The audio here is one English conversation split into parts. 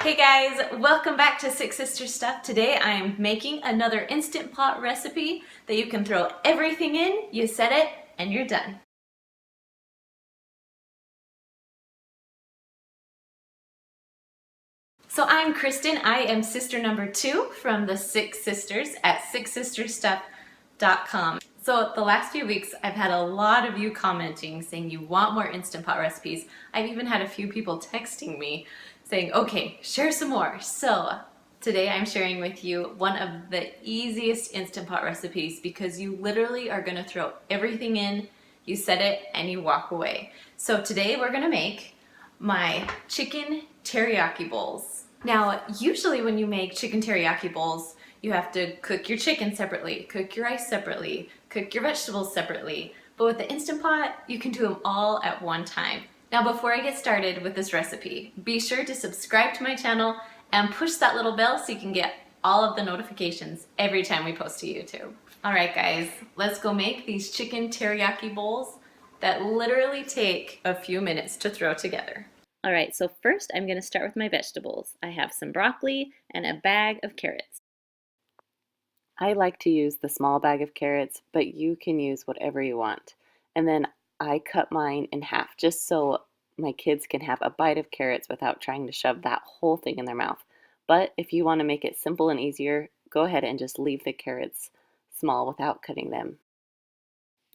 Hey guys, welcome back to Six Sisters Stuff. Today I am making another Instant Pot recipe that you can throw everything in, you set it, and you're done. So I'm Kristen, I am sister number 2 from the Six Sisters at sixsisterstuff.com. So the last few weeks I've had a lot of you commenting saying you want more Instant Pot recipes. I've even had a few people texting me saying, okay, share some more. So today I'm sharing with you one of the easiest Instant Pot recipes because you literally are gonna throw everything in, you set it, and you walk away. So today we're gonna make my chicken teriyaki bowls. Now, usually when you make chicken teriyaki bowls, you have to cook your chicken separately, cook your rice separately, cook your vegetables separately. But with the Instant Pot, you can do them all at one time. Now, before I get started with this recipe, be sure to subscribe to my channel and push that little bell so you can get all of the notifications every time we post to YouTube. All right, guys, let's go make these chicken teriyaki bowls that literally take a few minutes to throw together. All right, so first I'm gonna start with my vegetables. I have some broccoli and a bag of carrots. I like to use the small bag of carrots, but you can use whatever you want. And then I cut mine in half just so my kids can have a bite of carrots without trying to shove that whole thing in their mouth. But if you want to make it simple and easier, go ahead and just leave the carrots small without cutting them.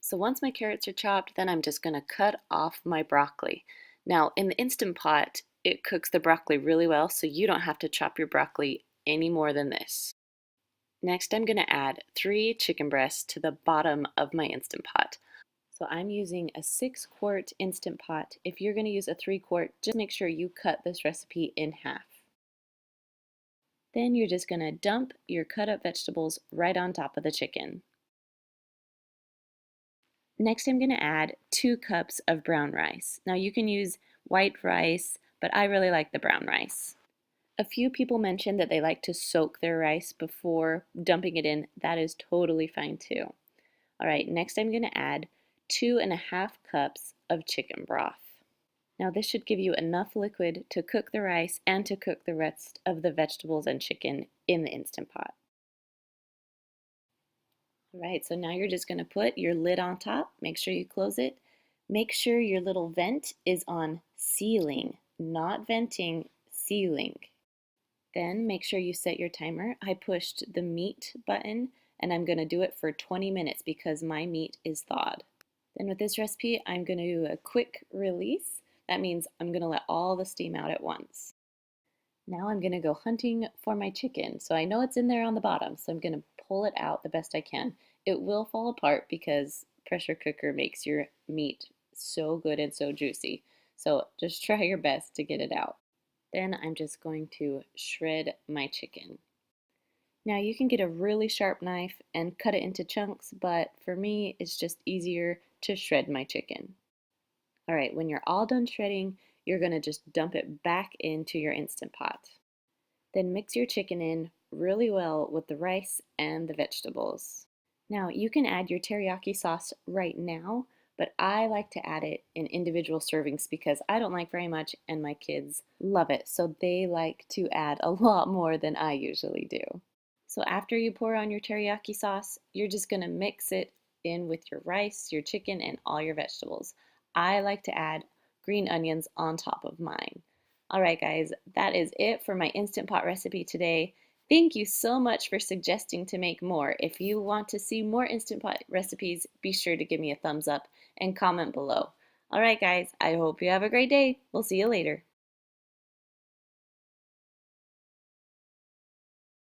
So once my carrots are chopped, then I'm just going to cut off my broccoli. Now, in the Instant Pot, it cooks the broccoli really well, so you don't have to chop your broccoli any more than this. Next, I'm going to add 3 chicken breasts to the bottom of my Instant Pot. So I'm using a 6-quart Instant Pot. If you're going to use a 3-quart, just make sure you cut this recipe in half. Then you're just going to dump your cut up vegetables right on top of the chicken. Next, I'm going to add 2 cups of brown rice. Now you can use white rice, but I really like the brown rice. A few people mentioned that they like to soak their rice before dumping it in. That is totally fine too. All right, next I'm going to add 2.5 cups of chicken broth. Now this should give you enough liquid to cook the rice and to cook the rest of the vegetables and chicken in the Instant Pot. All right, so now you're just going to put your lid on top. Make sure you close it. Make sure your little vent is on sealing, not venting, sealing. Then make sure you set your timer. I pushed the meat button and I'm going to do it for 20 minutes because my meat is thawed. Then with this recipe, I'm going to do a quick release. That means I'm going to let all the steam out at once. Now I'm going to go hunting for my chicken. So I know it's in there on the bottom, so I'm going to pull it out the best I can. It will fall apart because pressure cooker makes your meat so good and so juicy. So just try your best to get it out. Then I'm just going to shred my chicken. Now you can get a really sharp knife and cut it into chunks, but for me it's just easier to shred my chicken. All right, when you're all done shredding, you're going to just dump it back into your Instant Pot. Then mix your chicken in really well with the rice and the vegetables. Now you can add your teriyaki sauce right now, but I like to add it in individual servings because I don't like very much and my kids love it, so they like to add a lot more than I usually do. So after you pour on your teriyaki sauce, you're just going to mix it in with your rice, your chicken, and all your vegetables. I like to add green onions on top of mine. All right, guys, that is it for my Instant Pot recipe today. Thank you so much for suggesting to make more. If you want to see more Instant Pot recipes, be sure to give me a thumbs up and comment below. All right, guys, I hope you have a great day. We'll see you later.